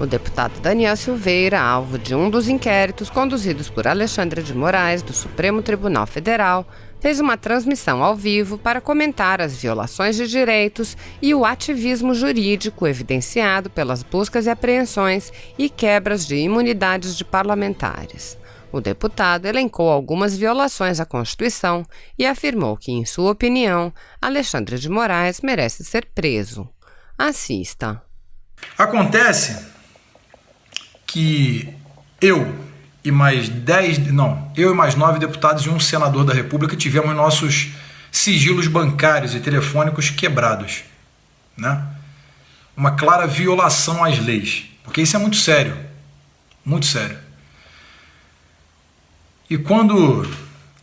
O deputado Daniel Silveira, alvo de um dos inquéritos conduzidos por Alexandre de Moraes, do Supremo Tribunal Federal, fez uma transmissão ao vivo para comentar as violações de direitos e o ativismo jurídico evidenciado pelas buscas e apreensões e quebras de imunidades de parlamentares. O deputado elencou algumas violações à Constituição e afirmou que, em sua opinião, Alexandre de Moraes merece ser preso. Assista. Acontece que eu e mais 9 deputados e um senador da República tivemos nossos sigilos bancários e telefônicos quebrados, né? Uma clara violação às leis, porque isso é muito sério, muito sério. E quando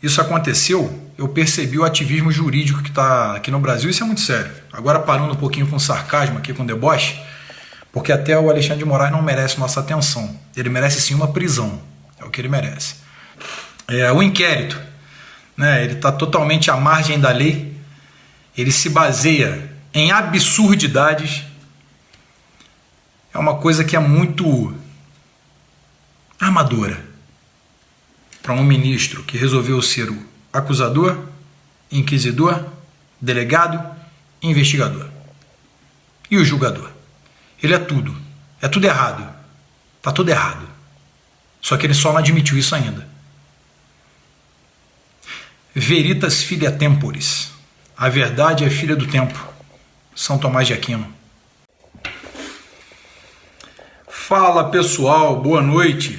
isso aconteceu, eu percebi o ativismo jurídico que está aqui no Brasil, isso é muito sério. Agora parando um pouquinho com sarcasmo aqui, com deboche, porque até o Alexandre de Moraes não merece nossa atenção. Ele merece sim uma prisão, é o que ele merece. O inquérito, né, ele está totalmente à margem da lei, ele se baseia em absurdidades, é uma coisa que é muito amadora para um ministro que resolveu ser o acusador, inquisidor, delegado, investigador e o julgador. Ele é tudo errado, está tudo errado, só que ele só não admitiu isso ainda. Veritas filia temporis, a verdade é filha do tempo, São Tomás de Aquino. Fala pessoal, boa noite.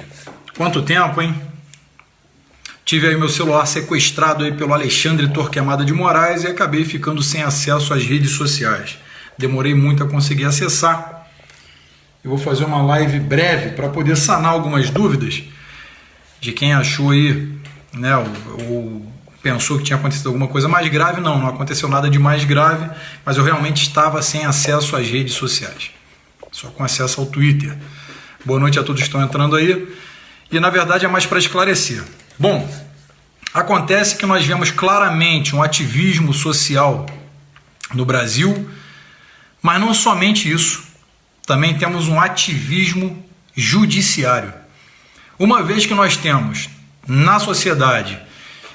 Quanto tempo, hein? Tive aí meu celular sequestrado aí pelo Alexandre Torquemada de Moraes e acabei ficando sem acesso às redes sociais. Demorei muito a conseguir acessar. Eu vou fazer uma live breve para poder sanar algumas dúvidas de quem achou aí, né, ou pensou que tinha acontecido alguma coisa mais grave. Não aconteceu nada de mais grave, mas eu realmente estava sem acesso às redes sociais, só com acesso ao Twitter. Boa noite a todos que estão entrando aí. E na verdade é mais para esclarecer. Bom, acontece que nós vemos claramente um ativismo social no Brasil, mas não somente isso, também temos um ativismo judiciário. Uma vez que nós temos na sociedade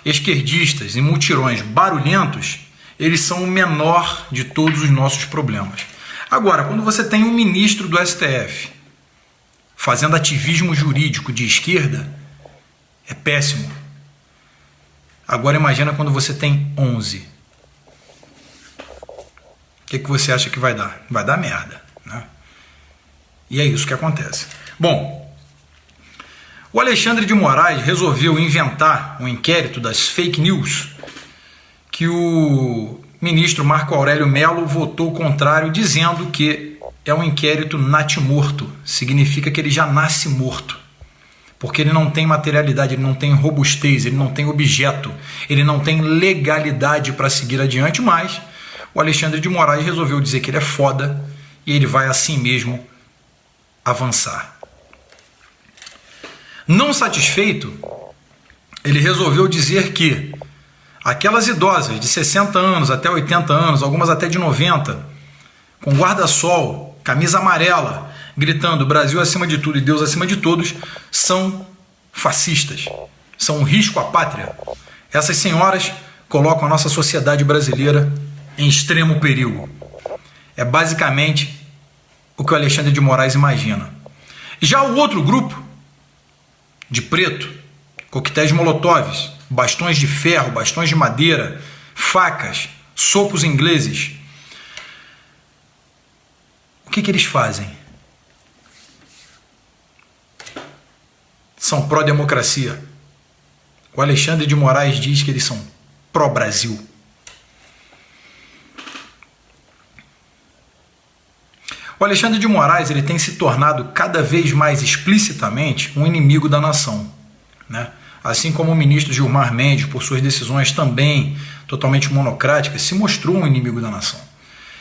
esquerdistas e mutirões barulhentos, eles são o menor de todos os nossos problemas. Agora, quando você tem um ministro do STF fazendo ativismo jurídico de esquerda, é péssimo. Agora imagina quando você tem 11. O que você acha que vai dar? Vai dar merda, né? E é isso que acontece. Bom, o Alexandre de Moraes resolveu inventar um inquérito das fake news que o ministro Marco Aurélio Mello votou contrário, dizendo que é um inquérito natimorto. Significa que ele já nasce morto, porque ele não tem materialidade, ele não tem robustez, ele não tem objeto, ele não tem legalidade para seguir adiante, mas o Alexandre de Moraes resolveu dizer que ele é foda e ele vai assim mesmo avançar. Não satisfeito, ele resolveu dizer que aquelas idosas de 60 anos até 80 anos, algumas até de 90, com guarda-sol, camisa amarela, gritando Brasil acima de tudo e Deus acima de todos, são fascistas, são um risco à pátria. Essas senhoras colocam a nossa sociedade brasileira em extremo perigo. É basicamente o que o Alexandre de Moraes imagina. Já o outro grupo, de preto, coquetéis molotovs, bastões de ferro, bastões de madeira, facas, socos ingleses, o que eles fazem? São pró-democracia. O Alexandre de Moraes diz que eles são pró-Brasil. O Alexandre de Moraes ele tem se tornado cada vez mais explicitamente um inimigo da nação, né? Assim como o ministro Gilmar Mendes, por suas decisões também totalmente monocráticas, se mostrou um inimigo da nação.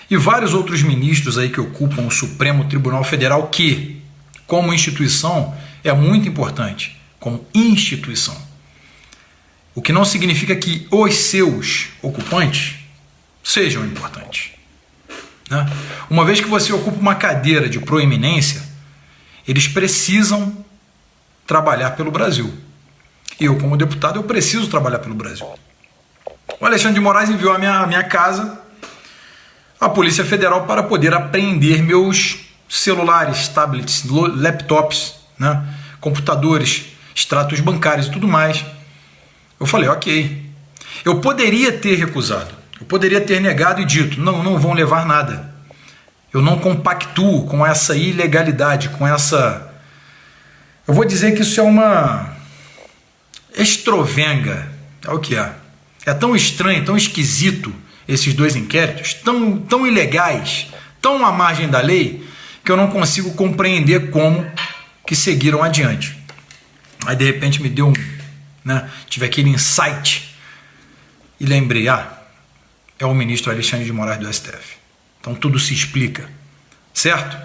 E vários outros ministros aí que ocupam o Supremo Tribunal Federal, que, como instituição, é muito importante, como instituição. O que não significa que os seus ocupantes sejam importantes, né? Uma vez que você ocupa uma cadeira de proeminência, Eles precisam trabalhar pelo Brasil. E eu, como deputado, eu preciso trabalhar pelo Brasil. O Alexandre de Moraes enviou à minha casa a Polícia Federal para poder apreender meus celulares, tablets, laptops, né, computadores, extratos bancários e tudo mais. Eu falei, ok. Eu poderia ter recusado, eu poderia ter negado e dito, não vão levar nada. Eu não compactuo com essa ilegalidade, com essa... Eu vou dizer que isso é uma estrovenga, é o que é. É tão estranho, tão esquisito esses dois inquéritos, tão ilegais, tão à margem da lei, que eu não consigo compreender como que seguiram adiante. Aí de repente me deu tive aquele insight e lembrei, é o ministro Alexandre de Moraes do STF. Então tudo se explica, certo?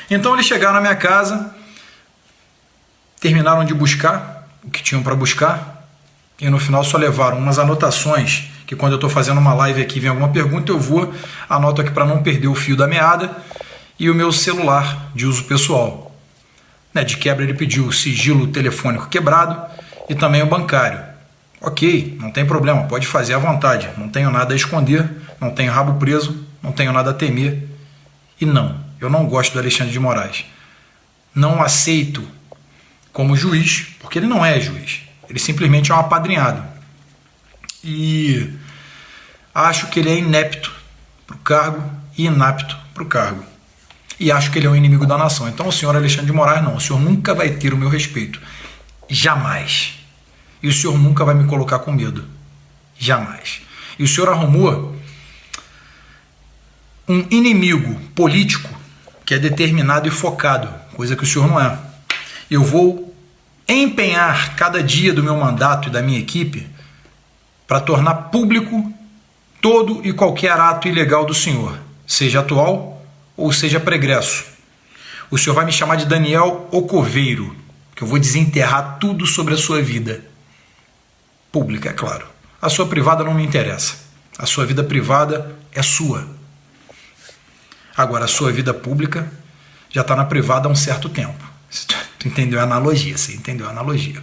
Então eles chegaram na minha casa, terminaram de buscar o que tinham para buscar e no final só levaram umas anotações que quando eu estou fazendo uma live aqui vem alguma pergunta, eu vou, anoto aqui para não perder o fio da meada, e o meu celular de uso pessoal. De quebra ele pediu o sigilo telefônico quebrado e também o bancário. Ok, não tem problema, pode fazer à vontade, não tenho nada a esconder, não tenho rabo preso, não tenho nada a temer. E não, eu não gosto do Alexandre de Moraes. Não aceito como juiz, porque ele não é juiz, ele simplesmente é um apadrinhado. E acho que ele é inepto para o cargo e inapto para o cargo. E acho que ele é um inimigo da nação. Então o senhor Alexandre de Moraes não, o senhor nunca vai ter o meu respeito. Jamais. E o senhor nunca vai me colocar com medo. Jamais. E o senhor arrumou um inimigo político que é determinado e focado, coisa que o senhor não é. Eu vou empenhar cada dia do meu mandato e da minha equipe para tornar público todo e qualquer ato ilegal do senhor, seja atual ou seja pregresso. O senhor vai me chamar de Daniel o Coveiro, que eu vou desenterrar tudo sobre a sua vida. Pública, é claro. A sua privada não me interessa. A sua vida privada é sua. Agora, a sua vida pública já está na privada há um certo tempo. Tu entendeu a analogia? Você entendeu a analogia.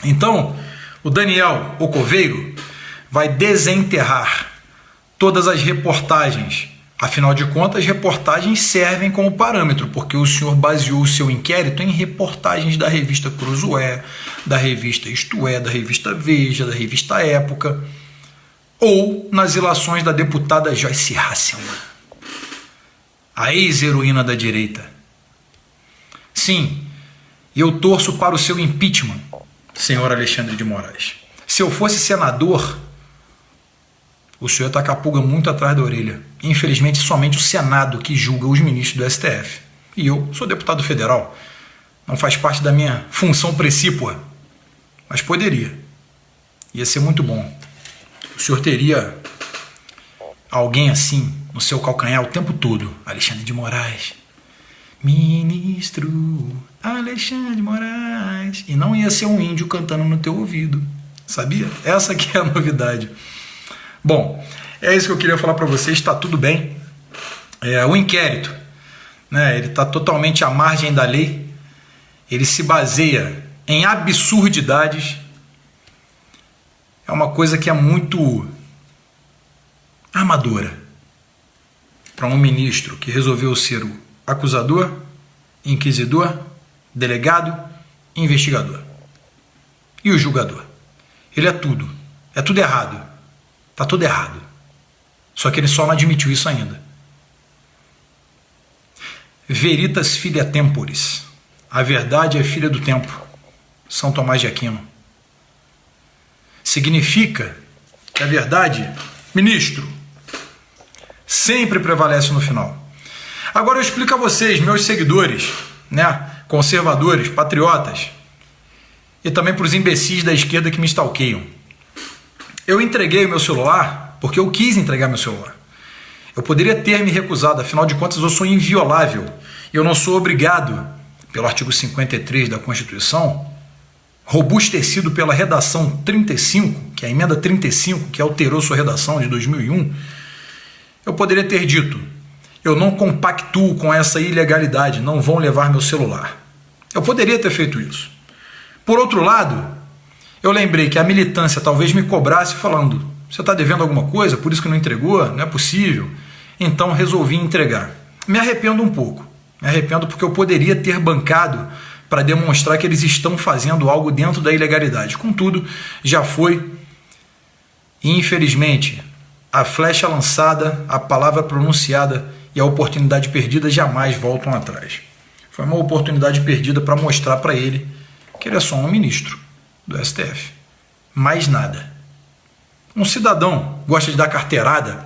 Então, o Daniel o Coveiro vai desenterrar todas as reportagens. Afinal de contas, reportagens servem como parâmetro, porque o senhor baseou o seu inquérito em reportagens da revista Cruzoé, da revista Isto É, da revista Veja, da revista Época, ou nas ilações da deputada Joyce Hasselmann, a ex-heroína da direita. Sim, eu torço para o seu impeachment, senhor Alexandre de Moraes. Se eu fosse senador, o senhor está com a pulga muito atrás da orelha. Infelizmente, somente o Senado que julga os ministros do STF. E eu sou deputado federal. Não faz parte da minha função precípua. Mas poderia. Ia ser muito bom. O senhor teria alguém assim no seu calcanhar o tempo todo. Alexandre de Moraes. Ministro Alexandre de Moraes. E não ia ser um índio cantando no teu ouvido. Sabia? Essa aqui é a novidade. Bom, é isso que eu queria falar para vocês, está tudo bem. O inquérito, ele está totalmente à margem da lei, ele se baseia em absurdidades, é uma coisa que é muito amadora para um ministro que resolveu ser o acusador, inquisidor, delegado, investigador e o julgador. Ele é tudo errado. Está tudo errado. Só que ele só não admitiu isso ainda. Veritas filia temporis. A verdade é filha do tempo. São Tomás de Aquino. Significa que a verdade, ministro, sempre prevalece no final. Agora eu explico a vocês, meus seguidores, conservadores, patriotas, e também para os imbecis da esquerda que me stalkeiam. Eu entreguei o meu celular porque eu quis entregar meu celular. Eu poderia ter me recusado, afinal de contas eu sou inviolável. Eu não sou obrigado, pelo artigo 53 da Constituição, robustecido pela redação 35, que é a emenda 35, que alterou sua redação de 2001, eu poderia ter dito, Eu não compactuo com essa ilegalidade, não vão levar meu celular. Eu poderia ter feito isso. Por outro lado, eu lembrei que a militância talvez me cobrasse falando: você está devendo alguma coisa, por isso que não entregou? Não é possível. Então resolvi entregar. Me arrependo um pouco. Me arrependo porque eu poderia ter bancado para demonstrar que eles estão fazendo algo dentro da ilegalidade. Contudo, já foi. E infelizmente, a flecha lançada, a palavra pronunciada e a oportunidade perdida jamais voltam atrás. Foi uma oportunidade perdida para mostrar para ele que ele é só um ministro do STF. Mais nada. Um cidadão gosta de dar carteirada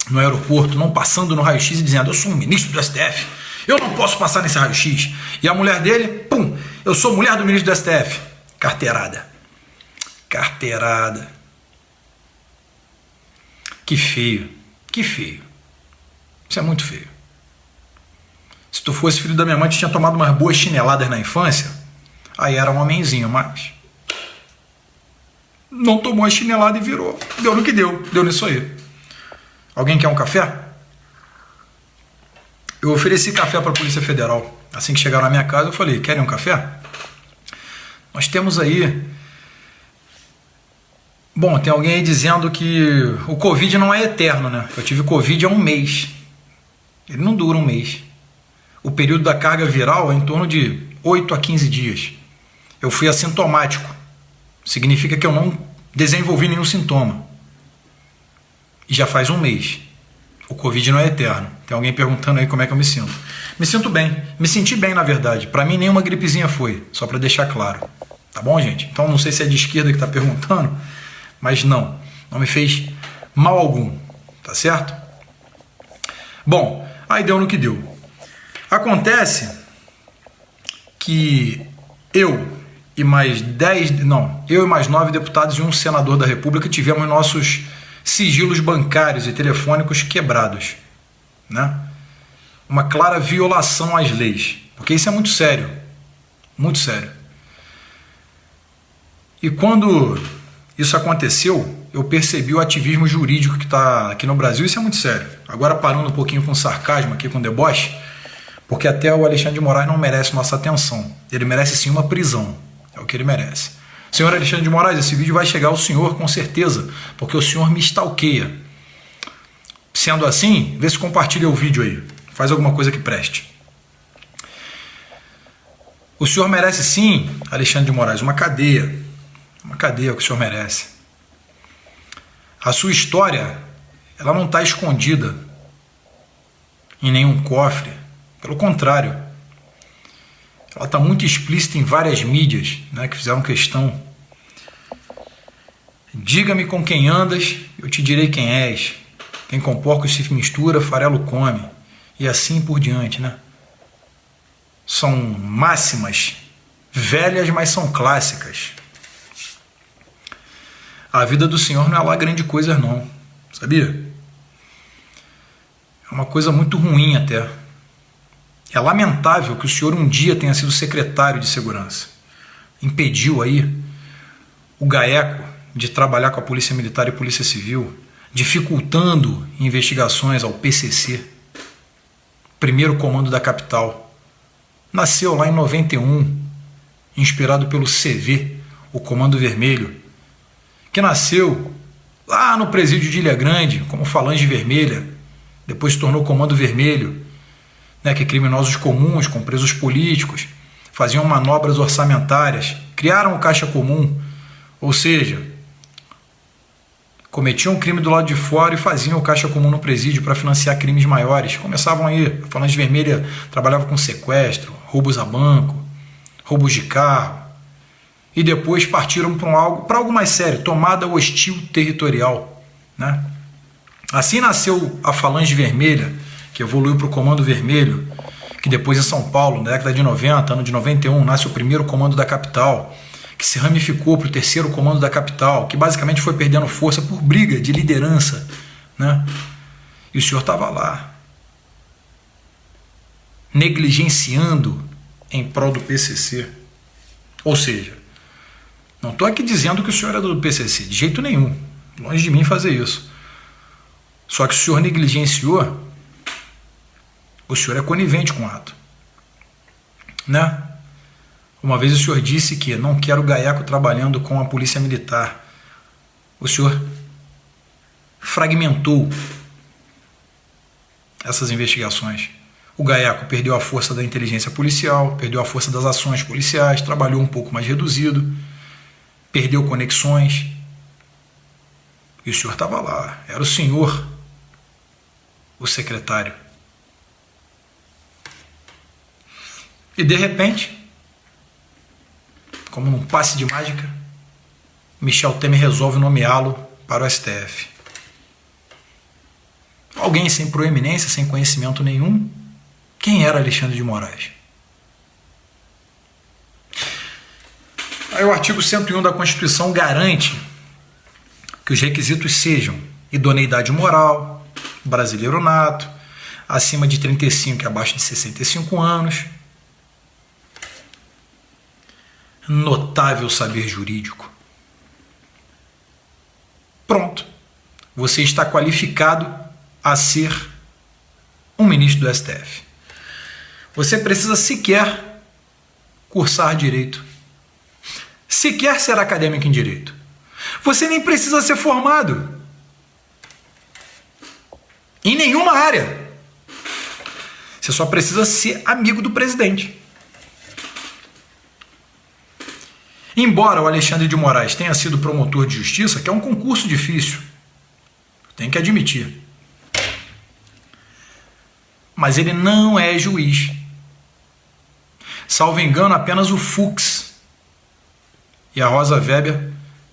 no aeroporto, não passando no raio-x e dizendo: eu sou um ministro do STF, eu não posso passar nesse raio-x. E a mulher dele, pum, eu sou mulher do ministro do STF. Carteirada. Carteirada. Que feio. Que feio. Isso é muito feio. Se tu fosse filho da minha mãe, tu tinha tomado umas boas chineladas na infância, aí era um homenzinho, mas não tomou a chinelada e virou. Deu no que deu. Deu nisso aí. Alguém quer um café? Eu ofereci café para a Polícia Federal. Assim que chegaram na minha casa, eu falei: querem um café? Nós temos aí... Bom, tem alguém aí dizendo que o Covid não é eterno, né? Eu tive Covid há um mês. Ele não dura um mês. O período da carga viral é em torno de 8 a 15 dias. Eu fui assintomático. Significa que eu não desenvolvi nenhum sintoma. E já faz um mês. O Covid não é eterno. Tem alguém perguntando aí como é que eu me sinto. Me sinto bem. Me senti bem, na verdade. Para mim, nenhuma gripezinha foi. Só para deixar claro. Tá bom, gente? Então, não sei se é de esquerda que está perguntando, mas não me fez mal algum. Tá certo? Bom, aí deu no que deu. Acontece que eu e mais 9 deputados e um senador da República tivemos nossos sigilos bancários e telefônicos quebrados, né? Uma clara violação às leis, porque isso é muito sério, muito sério. E quando isso aconteceu, eu percebi o ativismo jurídico que está aqui no Brasil. Isso é muito sério. Agora, parando um pouquinho com sarcasmo aqui, com deboche, porque até o Alexandre de Moraes não merece nossa atenção. Ele merece sim uma prisão, é o que ele merece. Senhor Alexandre de Moraes, esse vídeo vai chegar ao senhor com certeza, porque o senhor me stalkeia. Sendo assim, vê se compartilha o vídeo aí, faz alguma coisa que preste. O senhor merece sim, Alexandre de Moraes, uma cadeia é o que o senhor merece. A sua história, ela não está escondida em nenhum cofre, pelo contrário, ela está muito explícita em várias mídias, né, que fizeram questão. Diga-me com quem andas, eu te direi quem és. Quem com porcos se mistura, farelo come. E assim por diante, né? São máximas velhas, mas são clássicas. A vida do senhor não é lá grande coisa não, sabia? É uma coisa muito ruim até. É lamentável que o senhor um dia tenha sido secretário de segurança. Impediu aí o GAECO de trabalhar com a Polícia Militar e Polícia Civil, dificultando investigações ao PCC, primeiro comando da capital. Nasceu lá em 91, inspirado pelo CV, o Comando Vermelho, que nasceu lá no presídio de Ilha Grande, como Falange Vermelha, depois se tornou Comando Vermelho, né, que criminosos comuns, com presos políticos, faziam manobras orçamentárias, criaram o Caixa Comum, ou seja, cometiam um crime do lado de fora e faziam o Caixa Comum no presídio para financiar crimes maiores. Começavam aí, a Falange Vermelha trabalhava com sequestro, roubos a banco, roubos de carro, e depois partiram para algo mais sério, tomada hostil territorial, né? Assim nasceu a Falange Vermelha, que evoluiu para o Comando Vermelho, que depois em São Paulo, na década de 90, ano de 91, nasce o primeiro comando da capital, que se ramificou para o terceiro comando da capital, que basicamente foi perdendo força por briga de liderança, né? E o senhor estava lá, negligenciando em prol do PCC. Ou seja, não estou aqui dizendo que o senhor é do PCC, de jeito nenhum, longe de mim fazer isso. Só que o senhor negligenciou O senhor é conivente com o ato, né? Uma vez o senhor disse que não quer o Gaiaco trabalhando com a polícia militar. O senhor fragmentou essas investigações. O Gaiaco perdeu a força da inteligência policial, perdeu a força das ações policiais, trabalhou um pouco mais reduzido, perdeu conexões. E o senhor estava lá, era o senhor, o secretário. E de repente, como num passe de mágica, Michel Temer resolve nomeá-lo para o STF. Alguém sem proeminência, sem conhecimento nenhum. Quem era Alexandre de Moraes? Aí o artigo 101 da Constituição garante que os requisitos sejam idoneidade moral, brasileiro nato, acima de 35 e abaixo de 65 anos, notável saber jurídico. Pronto. Você está qualificado a ser um ministro do STF. Você precisa sequer cursar direito, sequer ser acadêmico em direito. Você nem precisa ser formado em nenhuma área. Você só precisa ser amigo do presidente. Embora o Alexandre de Moraes tenha sido promotor de justiça, que é um concurso difícil, tem que admitir, mas ele não é juiz. Salvo engano, apenas o Fux e a Rosa Weber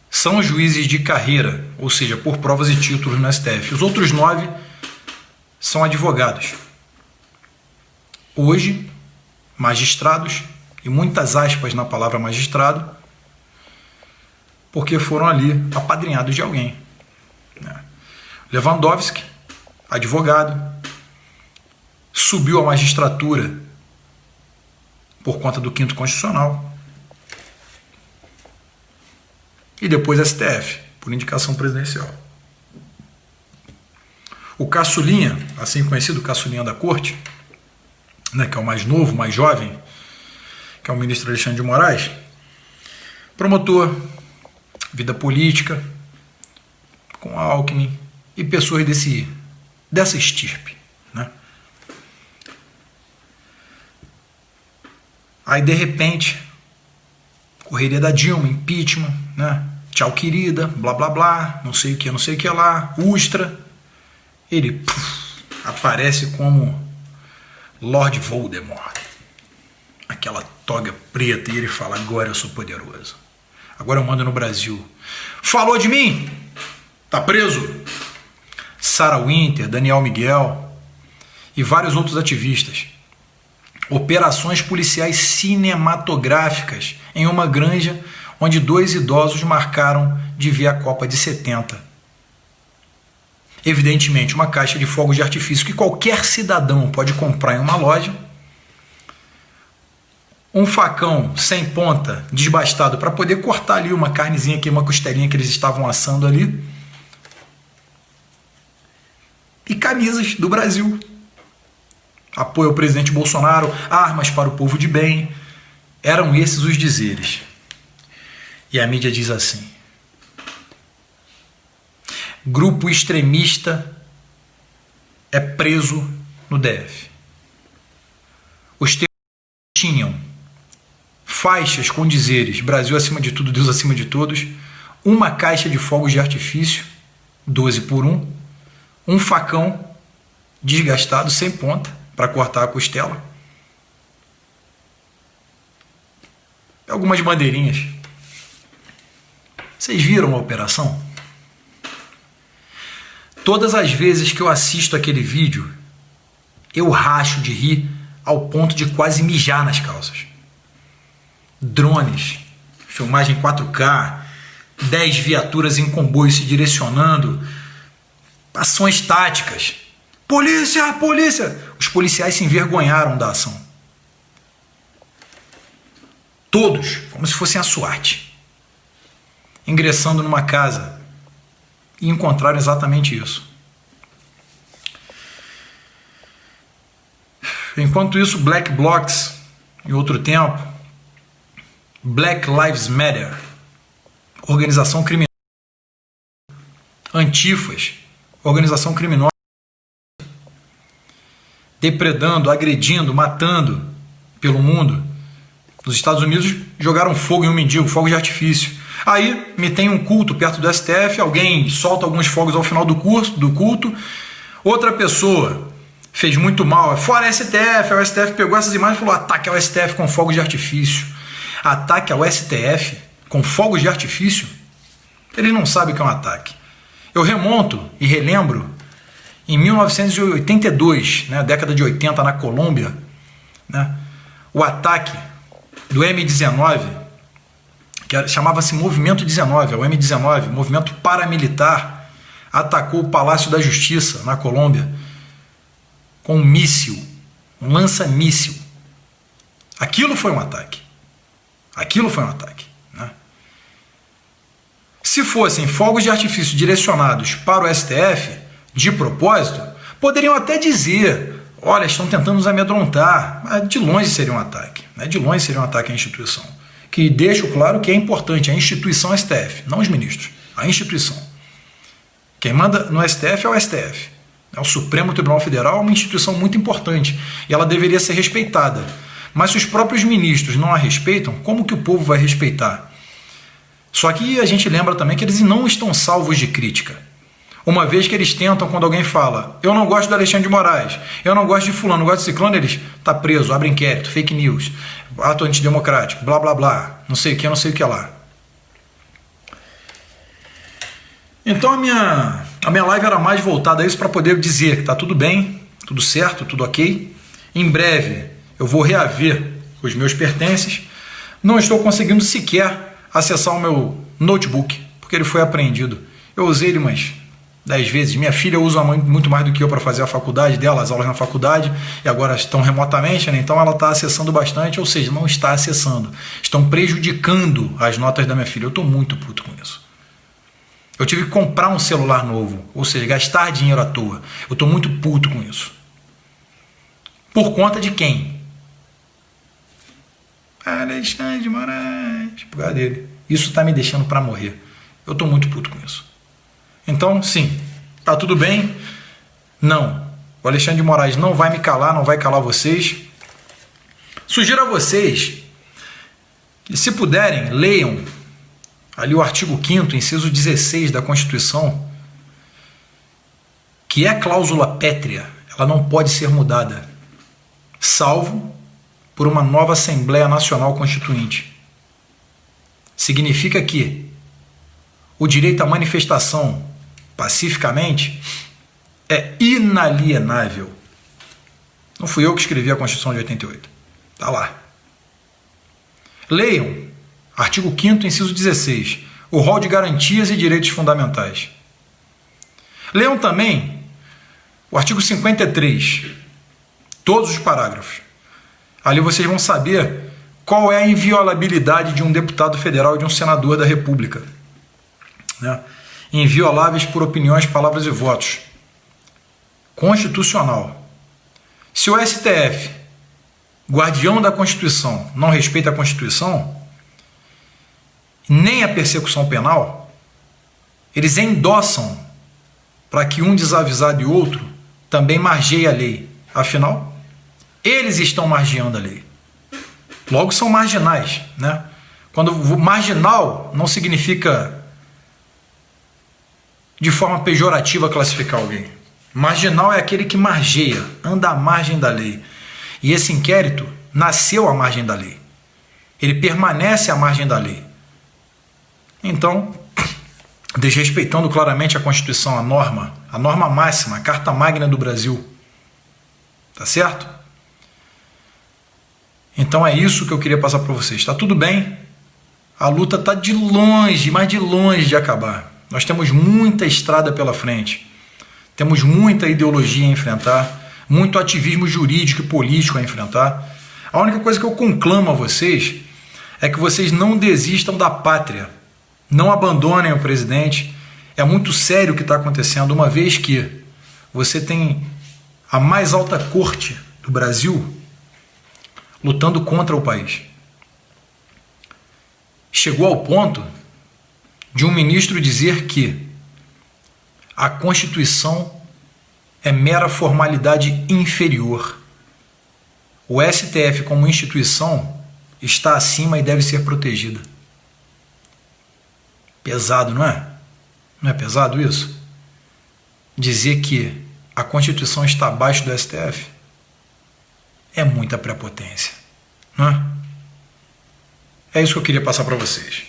são juízes de carreira, ou seja, por provas e títulos no STF. Os outros 9 são advogados. Hoje, magistrados, e muitas aspas na palavra magistrado, porque foram ali apadrinhados de alguém. Lewandowski, advogado, subiu à magistratura por conta do 5º Constitucional e depois STF, por indicação presidencial. O Caçulinha, assim conhecido Caçulinha da Corte, né, que é o mais novo, mais jovem, que é o ministro Alexandre de Moraes, promotor, vida política, com Alckmin e pessoas dessa estirpe, né? Aí, de repente, correria da Dilma, impeachment, né? Tchau, querida, blá, blá, blá, não sei o que lá, Ustra. Ele aparece como Lord Voldemort. Aquela toga preta e ele fala, agora eu sou poderoso. Agora eu mando no Brasil. Falou de mim? Tá preso? Sarah Winter, Daniel Miguel e vários outros ativistas. Operações policiais cinematográficas em uma granja onde 2 idosos marcaram de ver a Copa de 70. Evidentemente, uma caixa de fogos de artifício que qualquer cidadão pode comprar em uma loja, um facão sem ponta, desbastado, para poder cortar ali uma carnezinha aqui, uma costelinha que eles estavam assando ali, e camisas do Brasil. Apoio ao presidente Bolsonaro, armas para o povo de bem. Eram esses os dizeres. E a mídia diz assim: grupo extremista é preso no DF. Os terroristas tinham faixas com dizeres Brasil acima de tudo, Deus acima de todos, uma caixa de fogos de artifício, 12 por 1, um facão desgastado, sem ponta, para cortar a costela, algumas bandeirinhas. Vocês viram a operação? Todas as vezes que eu assisto aquele vídeo, eu racho de rir ao ponto de quase mijar nas calças. Drones, filmagem 4K, 10 viaturas em comboio se direcionando, ações táticas. Polícia, polícia! Os policiais se envergonharam da ação. Todos, como se fossem a SWAT, ingressando numa casa e encontraram exatamente isso. Enquanto isso, Black Blocs, em outro tempo, Black Lives Matter, organização criminosa, Antifas, organização criminosa, depredando, agredindo, matando pelo mundo. Nos Estados Unidos jogaram fogo em um mendigo, fogo de artifício. Aí me tem um culto perto do STF, alguém solta alguns fogos ao final do culto, outra pessoa fez muito mal, fora STF, o STF pegou essas imagens e falou: ataque ao STF com fogos de artifício. Ataque ao STF com fogos de artifício? Eles não sabem o que é um ataque. Eu remonto e relembro em 1982, né, década de 80, na Colômbia, né, o ataque do M19, que chamava-se Movimento 19, o M19, movimento paramilitar, atacou o Palácio da Justiça, na Colômbia, com um míssil, um lança-míssil. Aquilo foi um ataque. Aquilo foi um ataque. Né? Se fossem fogos de artifício direcionados para o STF, de propósito, poderiam até dizer: olha, estão tentando nos amedrontar. Mas de longe seria um ataque. Né? De longe seria um ataque à instituição. Que deixo claro que é importante a instituição STF, não os ministros. A instituição. Quem manda no STF é o STF. O Supremo Tribunal Federal é uma instituição muito importante e ela deveria ser respeitada. Mas se os próprios ministros não a respeitam, como que o povo vai respeitar? Só que a gente lembra também que eles não estão salvos de crítica. Uma vez que eles tentam, quando alguém fala: eu não gosto do Alexandre de Moraes, eu não gosto de fulano, não gosto de ciclano, eles: tá preso, abre inquérito, fake news, ato antidemocrático, blá blá blá, não sei o que lá. Então a minha live era mais voltada a isso, para poder dizer que tá tudo bem, tudo certo, tudo ok. Em breve eu vou reaver os meus pertences. Não estou conseguindo sequer acessar o meu notebook, porque ele foi apreendido. Eu usei ele umas 10 vezes. Minha filha usa muito mais do que eu para fazer a faculdade dela, as aulas na faculdade, e agora estão remotamente, né? Então ela está acessando bastante, ou seja, não está acessando. Estão prejudicando as notas da minha filha. Eu estou muito puto com isso. Eu tive que comprar um celular novo, ou seja, gastar dinheiro à toa. Eu estou muito puto com isso. Por conta de quem? Alexandre de Moraes. Por causa dele. Isso está me deixando para morrer. Eu estou muito puto com isso. Então, sim, tá tudo bem? Não. O Alexandre de Moraes não vai me calar, não vai calar vocês. Sugiro a vocês que, se puderem, leiam ali o artigo 5º, inciso 16 da Constituição, que é cláusula pétrea, ela não pode ser mudada, salvo por uma nova Assembleia Nacional Constituinte. Significa que o direito à manifestação pacificamente é inalienável. Não fui eu que escrevi a Constituição de 88. Está lá. Leiam artigo 5º, inciso 16, o rol de garantias e direitos fundamentais. Leiam também o artigo 53, todos os parágrafos. Ali vocês vão saber qual é a inviolabilidade de um deputado federal e de um senador da República. Né? Invioláveis por opiniões, palavras e votos. Constitucional. Se o STF, guardião da Constituição, não respeita a Constituição, nem a persecução penal, eles endossam para que um desavisado e outro também margeie a lei. Afinal, eles estão margeando a lei. Logo, são marginais. Né? Quando marginal não significa de forma pejorativa classificar alguém. Marginal é aquele que margeia, anda à margem da lei. E esse inquérito nasceu à margem da lei. Ele permanece à margem da lei. Então, desrespeitando claramente a Constituição, a norma máxima, a Carta Magna do Brasil. Tá certo? Então é isso que eu queria passar para vocês. Está tudo bem? A luta está de longe, mas de longe de acabar. Nós temos muita estrada pela frente. Temos muita ideologia a enfrentar, muito ativismo jurídico e político a enfrentar. A única coisa que eu conclamo a vocês é que vocês não desistam da pátria. Não abandonem o presidente. É muito sério o que está acontecendo, uma vez que você tem a mais alta corte do Brasil lutando contra o país. Chegou ao ponto de um ministro dizer que a Constituição é mera formalidade inferior. O STF, como instituição, está acima e deve ser protegida. Pesado, não é? Não é pesado isso? Dizer que a Constituição está abaixo do STF é muita prepotência, não é? É isso que eu queria passar para vocês.